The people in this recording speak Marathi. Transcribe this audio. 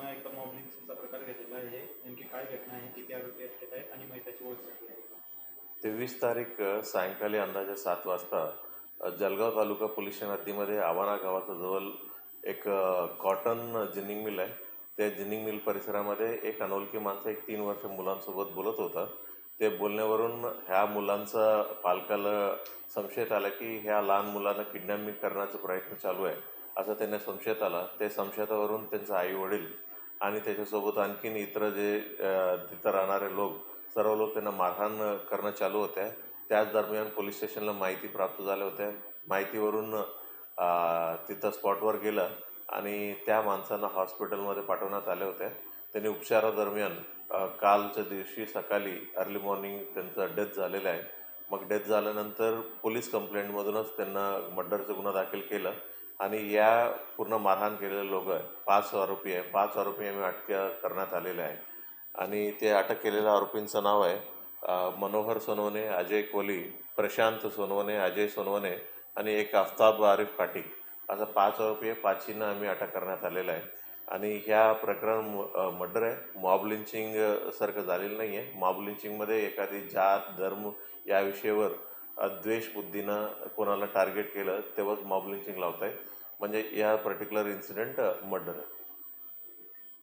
पुन्हा एकदा मॉब लिंचिंगचा प्रकार घडलेला आहे. नेमकी काय घटना आहे, किती आरोपी अटकेत आहेत आणि मयताची ओळख झाली आहे? 23 तारीख सायंकाळी अंदाजे 7 वाजता जळगाव तालुका पोलीस स्टेशन हद्दीमध्ये आवाणा गावाच्या जवळ एक कॉटन जिनिंग मिल आहे. त्या जिनिंग मिल परिसरामध्ये एक अनोळखी माणसं एक 3 वर्ष मुलांसोबत बोलत होता. ते बोलण्यावरून ह्या मुलांचा पालकाला संशयात आला की ह्या लहान मुलांना किडनॅपिंग करण्याचा प्रयत्न चालू आहे, असं त्यांना संशयात आला. ते संशयावरून त्यांचे आई वडील आणि त्याच्यासोबत आणखीन इतर जे तिथं राहणारे लोक, सर्व लोक त्यांना मारहाण करणं चालू होत्या. त्याच दरम्यान पोलीस स्टेशनला माहिती प्राप्त झाल्या होत्या. माहितीवरून तिथं स्पॉटवर गेलं आणि त्या माणसांना हॉस्पिटलमध्ये पाठवण्यात आल्या होत्या. त्यांनी उपचारादरम्यान कालच्या दिवशी सकाळी अर्ली मॉर्निंग त्यांचं डेथ झालेलं आहे. मग डेथ झाल्यानंतर पोलीस कंप्लेंटमधूनच त्यांना मर्डरचा गुन्हा दाखल केला आणि या पूर्ण मारहाण केलेले लोक 5 आरोपी आहे. 5 आरोपी आम्ही अटक करण्यात आलेले आहे आणि ते अटक केलेल्या आरोपींचं नाव आहे मनोहर सोनवणे, अजय कोली, प्रशांत सोनवणे, अजय सोनवणे आणि एक आफ्ताब आरिफ काटिक, असं 5 आरोपी आहे. 5 आम्ही अटक करण्यात आलेलं आहे आणि ह्या प्रकरण मर्डर आहे. मॉब लिंचिंग सारखं झालेलं नाही आहे. मॉब लिंचिंगमध्ये एखादी जात धर्म या विषयावर द्वेषबुद्धीनं कोणाला टार्गेट केलं तेव्हाच मॉब लिंचिंग लावत आहे. म्हणजे या पर्टिक्युलर इन्सिडेंट मर्डर आहे.